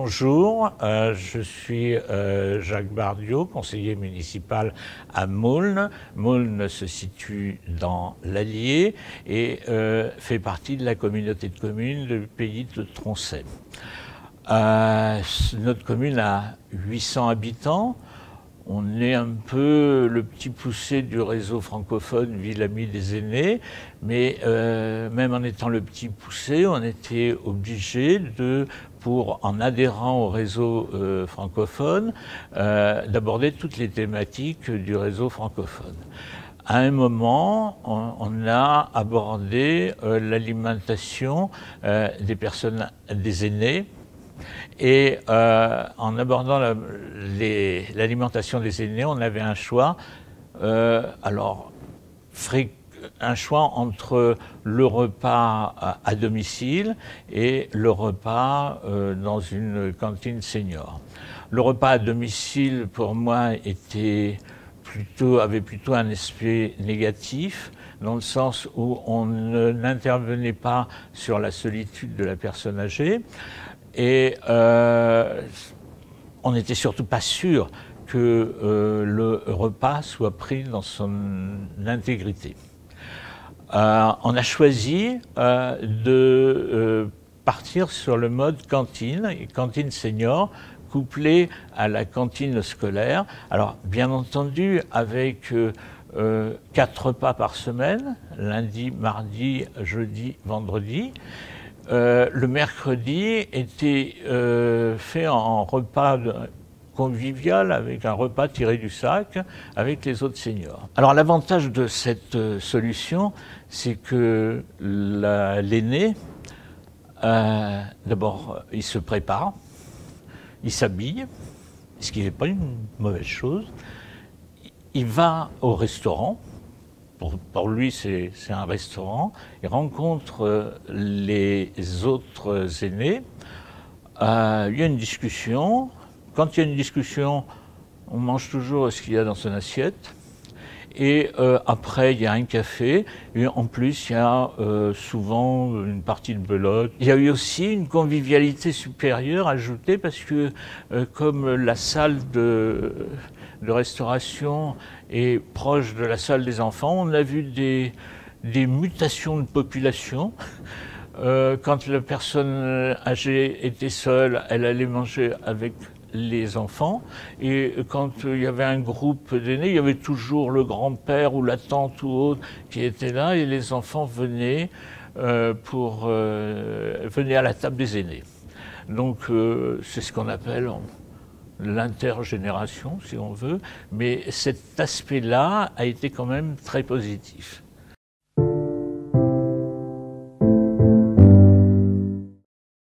Bonjour, je suis Jacques Bardiot, conseiller municipal à Maulnes. Maulnes se situe dans l'Allier et fait partie de la communauté de communes du pays de Tronchet. Notre commune a 800 habitants. On est un peu le petit poussé du réseau francophone Ville Amie des Aînés, mais même en étant le petit poussé, on était obligé en adhérant au réseau francophone, d'aborder toutes les thématiques du réseau francophone. À un moment, on a abordé l'alimentation des aînés. Et en abordant l'alimentation des aînés, on avait un choix, un choix entre le repas à domicile et le repas dans une cantine senior. Le repas à domicile, pour moi, avait plutôt un aspect négatif, dans le sens où on n'intervenait pas sur la solitude de la personne âgée. Et on n'était surtout pas sûr que le repas soit pris dans son intégrité. On a choisi de partir sur le mode cantine senior, couplé à la cantine scolaire. Alors, bien entendu, avec 4 repas par semaine, lundi, mardi, jeudi, vendredi. Le mercredi était fait en repas convivial, avec un repas tiré du sac avec les autres seniors. Alors l'avantage de cette solution, c'est que l'aîné, d'abord, il se prépare, il s'habille, ce qui n'est pas une mauvaise chose. Il va au restaurant. Pour lui, c'est un restaurant. Il rencontre les autres aînés. Il y a une discussion. Quand il y a une discussion, on mange toujours ce qu'il y a dans son assiette. Et après, il y a un café. Et en plus, il y a souvent une partie de belote. Il y a eu aussi une convivialité supérieure ajoutée parce que comme la salle de restauration est proche de la salle des enfants, on a vu des mutations de population. Quand la personne âgée était seule, elle allait manger avec les enfants, et quand il y avait un groupe d'aînés, il y avait toujours le grand-père ou la tante ou autre qui était là, et les enfants venaient à la table des aînés. Donc c'est ce qu'on appelle l'intergénération, si on veut, mais cet aspect-là a été quand même très positif.